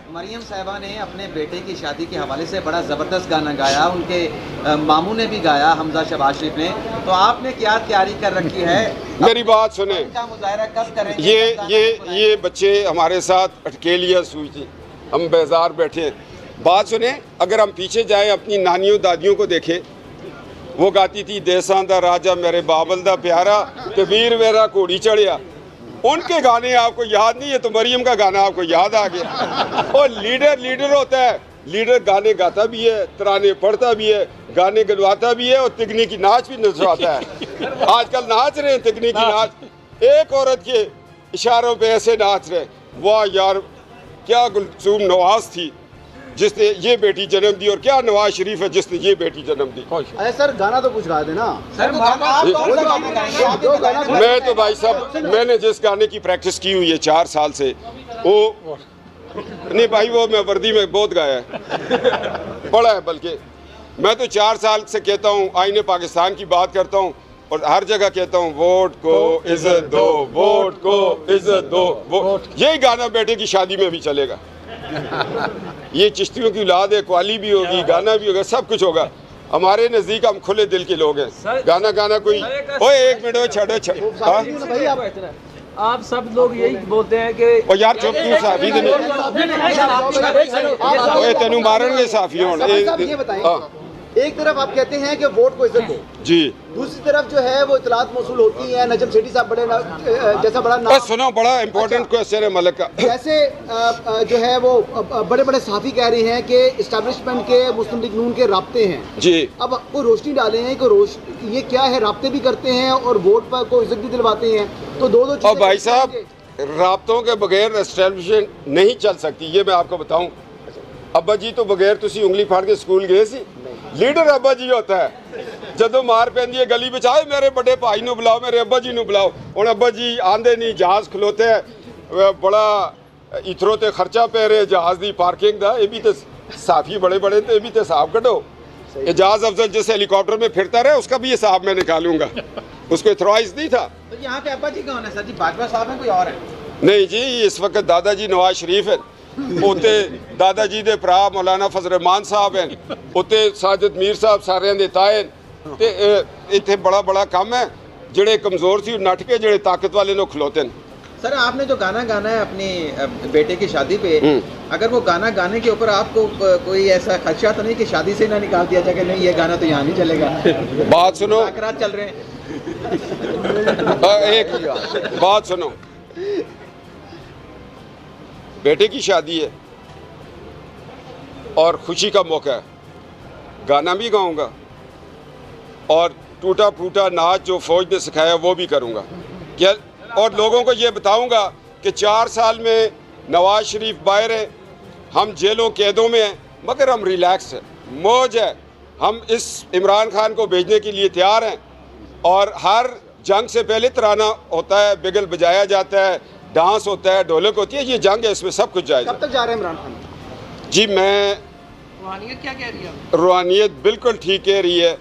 मरियम साहिबा ने अपने बेटे की शादी के हवाले से बड़ा ज़बरदस्त गाना गाया, उनके मामू ने भी गाया, हमजा शहबाज शरीफ ने। तो आपने क्या तैयारी कर रखी है? मेरी बात सुने, का मुजाहरा कब करेंगे? ये बच्चे हमारे साथ अटकेलियाँ हुई थी, हम बेजार बैठे। बात सुने, अगर हम पीछे जाएं अपनी नानियों दादियों को देखें, वो गाती थी देसां दा राजा मेरे बाबल दा प्यारा ते वीर मेरा घोड़ी चढ़िया। उनके गाने आपको याद नहीं है तो मरियम का गाना आपको याद आ गया। और लीडर होता है, लीडर गाने गाता भी है, तराने पढ़ता भी है, गाने गलवाता भी है और तिगनी की नाच भी नचवाता है। आजकल नाच रहे हैं तिगनी की नाच, एक औरत के इशारों पे ऐसे नाच रहे। वाह यार, क्या गुलसूम नवाज थी जिसने ये बेटी जन्म दी, और क्या नवाज शरीफ है जिसने ये बेटी जन्म दी। अरे सर गाना तो कुछ गा देना सर। मैं तो भाई साहब, मैंने जिस गाने की प्रैक्टिस की हुई है 4 साल से, वो नहीं भाई, वो मैं वर्दी में बहुत गाया है, पढ़ा है। बल्कि मैं तो 4 साल से कहता हूँ, आईने पाकिस्तान की बात करता हूँ और हर जगह कहता हूँ वोट को इज्जत दो, वोट को इज्जत दो, वोट। यही गाना बेटे की शादी में भी चलेगा। ये चिश्तियों की औलाद है, क्वाली भी होगी, गाना भी होगा, सब कुछ होगा। हमारे नज़दीक हम खुले दिल के लोग हैं। गाना कोई ओए एक मिनट छोड़ो, आप सब लोग यही बोलते हैं कि ओ यार चुप क्यों साफी तेनू मारेंगे साफी होने। एक तरफ आप कहते हैं कि वोट को इज्जत दो जी, दूसरी तरफ जो है वो इतलात मौसूल होती है, नजम सेठी साहब जैसा बड़ा नाम, सुनो बड़ा इंपॉर्टेंट क्वेश्चन है मलिक का। जैसे जो है वो बड़े बड़े साफी कह रहे हैं कि इस्टेब्लिशमेंट के मुस्लिम लीग नून के राब्ते हैं जी। अब वो रोशनी डाले हैं कि ये क्या है, राब्ते भी करते हैं और वोट पर को इज्जत भी दिलवाते हैं, तो दो और भाई साहब राब्तों के बगैर एस्टेब्लिशमेंट नहीं चल सकती, ये मैं आपको बताऊं। अब्बा जी तो बगैर तुसी उंगली फाड़ के स्कूल गए सी, लीडर अब्बा जी होता है। जदों मार पैंदी है गली विच, आए मेरे बड़े भाई नूं बुलाओ, मेरे अब्बा जी नूं बुलाओ। हुण अब्बा जी आंदे नहीं, जहाज खलोते है, बड़ा इथरों ते खर्चा पै रहे जहाज की पार्किंग का। ये भी तो साफी बड़े बड़े तो ये भी तो हिसाब कटो। एजाज अफजल जिस हेलीकॉप्टर में फिरता रहे उसका भी हिसाब मैं निकालूंगा, उसको इथराइज नहीं था। तो यहाँ पे अब्बा जी कौन है सर जी? बाजवा साहब हैं कोई और है? नहीं जी, इस वक्त दादाजी नवाज शरीफ है, उते दादाजी दे भरा मौलाना फजल रहमान साहब हैं, उते साजिद मीर साहब सारे दे ताए ते इत्थे बड़ा काम है। जेड़े कमज़ोर सी नट के जेड़े ताकत वाले लोग खलोते हैं। सर आपने जो गाना गाना है अपनी बेटे की शादी पे, अगर वो गाना गाने के ऊपर आपको कोई ऐसा खदशा तो नहीं कि शादी से ना निकाल दिया जाए कि नहीं ये गाना तो यहाँ नहीं चलेगा? बात सुनो, चल रहे हैं। एक बात सुनो, बेटे की शादी है और खुशी का मौका है, गाना भी गाऊंगा और टूटा फूटा नाच जो फौज ने सिखाया वो भी करूंगा क्या, और लोगों को ये बताऊंगा कि 4 साल में नवाज शरीफ बाहर है, हम जेलों कैदों में हैं, मगर हम रिलैक्स हैं, मौज है। हम इस इमरान खान को भेजने के लिए तैयार हैं और हर जंग से पहले तराना होता है, बिगल बजाया जाता है, डांस होता है, ढोलक होती है। ये जंग है, इसमें सब कुछ जायज़ है। कब तक जा रहे हैं इमरान खान जी? मैं रूहानियत क्या कह रही है? रूहानियत बिल्कुल ठीक कह रही है,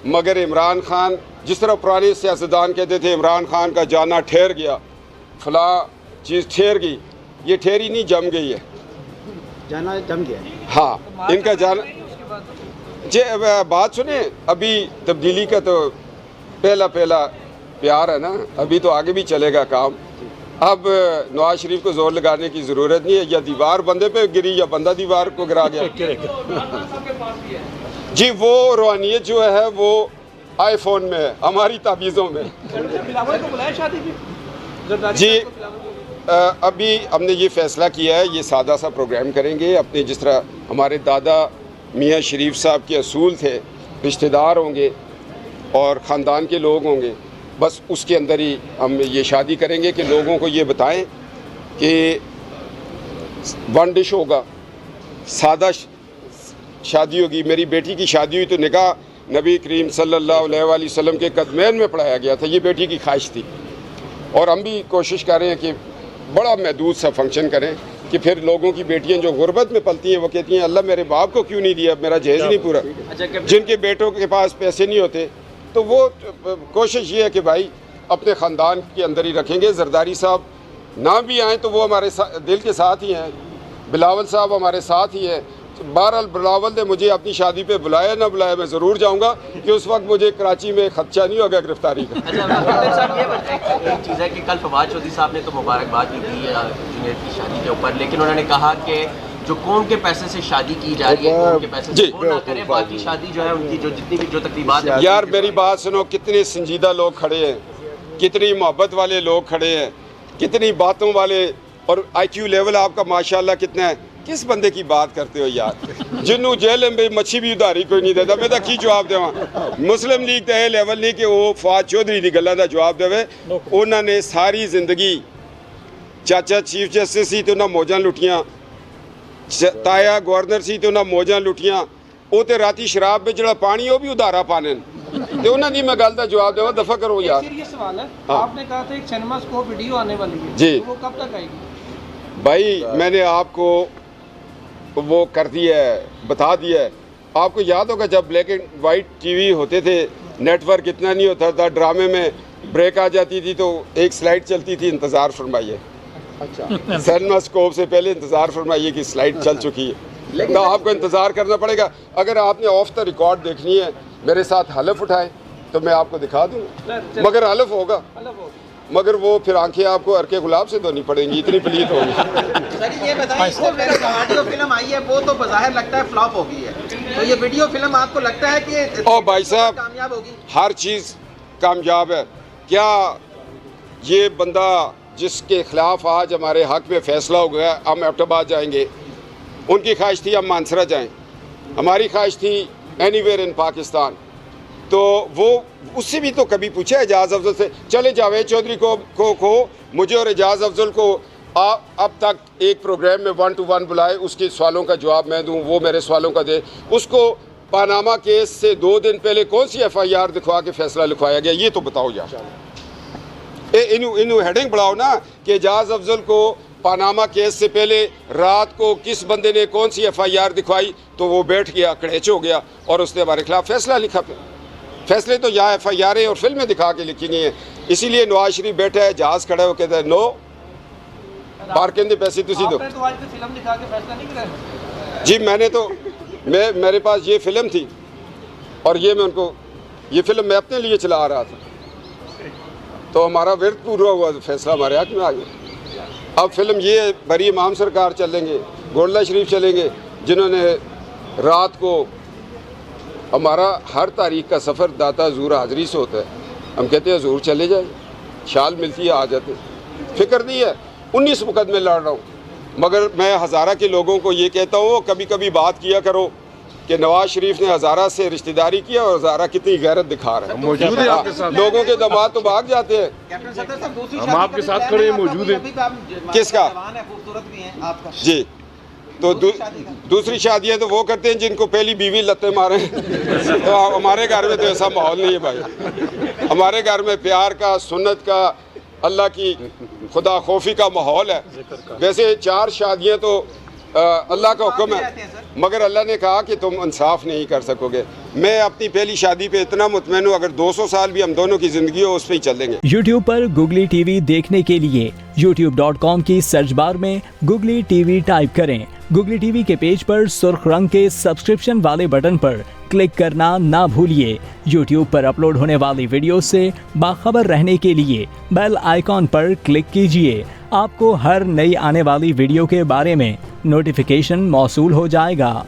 मगर इमरान खान जिस तरह पुराने सियासतदान कहते थे इमरान खान का जाना ठहर गया, फलां चीज़ ठहर गई, ये ठहरी नहीं, जम गई है, जाना जम गया। हाँ, इनका जाना जी। बात सुने, अभी तब्दीली का तो पहला प्यार है ना, अभी तो आगे भी चलेगा काम। अब नवाज शरीफ को जोर लगाने की ज़रूरत नहीं है, या दीवार बंदे पे गिरी या बंदा दीवार को गिरा गया। जी वो रूहानियत जो है वो आईफोन में है, हमारी ताबीज़ों में जी। अभी हमने ये फ़ैसला किया है, ये सादा सा प्रोग्राम करेंगे अपने, जिस तरह हमारे दादा मियाँ शरीफ साहब के असूल थे, रिश्तेदार होंगे और ख़ानदान के लोग होंगे, बस उसके अंदर ही हम ये शादी करेंगे कि लोगों को ये बताएं कि वन डिश होगा, सादा शादी होगी। मेरी बेटी की शादी हुई तो निकाह नबी करीम सल्लल्लाहु अलैहि वसल्लम के कदमैन में पढ़ाया गया था, ये बेटी की ख्वाहिश थी। और हम भी कोशिश कर रहे हैं कि बड़ा महदूद सा फंक्शन करें कि फिर लोगों की बेटियां जो गुर्बत में पलती हैं वो कहती हैं अल्लाह मेरे बाप को क्यों नहीं दिया, मेरा जहेज नहीं पूरा। जिनके बेटों के पास पैसे नहीं होते तो वो कोशिश ये है कि भाई अपने ख़ानदान के अंदर ही रखेंगे। जरदारी साहब ना भी आएँ तो वो हमारे दिल के साथ ही हैं, बिलावल साहब हमारे साथ ही हैं। बहरहाल बिलावल ने मुझे अपनी शादी पे बुलाया ना बुलाया, मैं ज़रूर जाऊंगा कि उस वक्त मुझे कराची में खदशा नहीं होगा गिरफ्तारी का। अच्छा साहब, ये एक चीज़ है कि कल फवाद चौधरी साहब ने तो मुबारकबाद दी थी जूनियर की शादी के ऊपर, लेकिन उन्होंने कहा कि जो कौम के पैसे से शादी की जा रही है, कौम के पैसे से वो ना करें, बाकी शादी जो है उनकी जो जितनी भी जो तकरीबात है। यार मेरी बात सुनो, कितने संजीदा लोग खड़े हैं, कितनी मोहब्बत वाले लोग खड़े हैं, कितनी बातों वाले, और IQ लेवल आपका माशाल्लाह कितना है। किस बंदे की बात करते हो यार, जिन्हों जेल में मच्छी भी उधारी कोई नहीं देता, मैं तो की जवाब देवा। मुस्लिम लीग तो यह लेवल नहीं कि वो फवाद चौधरी की गल्लां दा जवाब देवे। उन्होंने सारी जिंदगी चाचा चीफ जस्टिस सी तो उन्हें मौजां लुटियां, ताया गवर्नर सी तो उन्हें मौजां लुटियां, वो तो राती शराब में जड़ा पानी वो भी उधारा पाने तो उन्होंने मैं गल का जवाब देवा। दफा करो यार। ये सवाल है, आपने कहा था एक सिनेमा स्कोप वीडियो आने वाली है जी, तो वो कब तक आएगी? भाई मैंने आपको वो कर दिया है, बता दिया है। आपको याद होगा जब ब्लैक एंड वाइट टीवी होते थे, नेटवर्क इतना नहीं होता था, ड्रामे में ब्रेक आ जाती थी तो एक स्लाइड चलती थी, इंतज़ार फरमाइए। अच्छा, सिनेमा स्कोप से पहले इंतज़ार फरमाइए कि स्लाइड चल चुकी है, तो आपको इंतज़ार करना पड़ेगा। अगर आपने ऑफ द रिकॉर्ड देखनी है, मेरे साथ हलफ उठाए तो मैं आपको दिखा दूँगा, मगर हलफ होगा, मगर वो फिर आंखें आपको अरके गुलाब से धोनी पड़ेंगी, इतनी पलीत होगी। सर ये बताइए, इससे पहले ऑडियो फिल्म आई है, वो तो बज़ाहिर लगता है फ्लॉप हो गई है, तो ये वीडियो फिल्म आपको लगता है कि ओ भाई साहब, कामयाब होगी? हर चीज़ कामयाब है। क्या ये बंदा जिसके खिलाफ आज हमारे हक में फैसला हो गया, हम एबटाबाद जाएंगे, उनकी ख्वाहिश थी हम मानसरा जाएं, हमारी ख्वाहिश थी एनीवेयर इन पाकिस्तान, तो वो उससे भी तो कभी पूछा एजाज़ अफजल से, चले जावेद चौधरी को मुझे और एजाज़ अफजल को अब तक एक प्रोग्राम में 1 to 1 बुलाए, उसके सवालों का जवाब मैं दूं, वो मेरे सवालों का दे। उसको पानामा केस से 2 दिन पहले कौन सी FIR दिखवा के फैसला लिखवाया गया, ये तो बताओ यार। इनू हेडिंग बढ़ाओ ना कि एजाज़ अफजल को पानामा केस से पहले रात को किस बंदे ने कौन सी FIR दिखवाई, तो वो बैठ गया, कड़ेच हो गया और उसने हमारे खिलाफ फैसला लिखा। फैसले तो यहाँ FIR और फिल्में दिखा के लिखी गई हैं। इसीलिए नवाज शरीफ बैठा है, जहाज़ खड़ा है, वो कहता है नो पार्किंग के पैसे तुसी दो। आपने तो आज फिल्म दिखा के फैसला नहीं किया जी, मैंने तो मेरे पास ये फिल्म थी और ये मैं उनको, ये फिल्म मैं अपने लिए चला रहा था, तो हमारा विरद पूरा हुआ, तो फैसला हमारे हाथ में आ गया। अब फिल्म ये बरी इमाम सरकार चलेंगे, गोल्डा शरीफ चलेंगे, जिन्होंने रात को हमारा हर तारीख का सफ़र दाता हजूर हाज़री से होता है, हम कहते हैं हजूर चले जाए, शाल मिलती है आ जाते, फिक्र नहीं है। 19 मुकदमे लड़ रहा हूँ, मगर मैं हज़ारा के लोगों को ये कहता हूँ, कभी कभी बात किया करो कि नवाज शरीफ ने हज़ारा से रिश्तेदारी किया और हज़ारा कितनी गैरत दिखा रहा है। मौजूद है आपके साथ, लोगों के दामाद तो भाग जाते हैं। हम आपके साथ खड़े हैं, मौजूद हैं। किसका? खूबसूरत भी हैं आपका जी, तो दूसरी शादियाँ तो वो करते हैं जिनको पहली बीवी लत्ते मारे। तो हमारे घर में तो ऐसा माहौल नहीं है भाई, हमारे घर में प्यार का, सुन्नत का, अल्लाह की खुदा खौफी का माहौल है। वैसे 4 शादियाँ तो अल्लाह का हुक्म है, मगर अल्लाह ने कहा कि तुम इंसाफ नहीं कर सकोगे। मैं अपनी पहली शादी पे इतना मुतमैन हूँ, अगर 200 साल भी हम दोनों की ज़िंदगी हो, उस पर ही चल देंगे। YouTube पर Googly TV देखने के लिए youtube.com की सर्च बार में Googly TV टाइप करें। Googly TV के पेज पर सुर्ख रंग के सब्सक्रिप्शन वाले बटन पर क्लिक करना ना भूलिए। YouTube पर अपलोड होने वाली वीडियो से बाखबर रहने के लिए बेल आइकॉन पर क्लिक कीजिए। आपको हर नई आने वाली वीडियो के बारे में नोटिफिकेशन मौसूल हो जाएगा।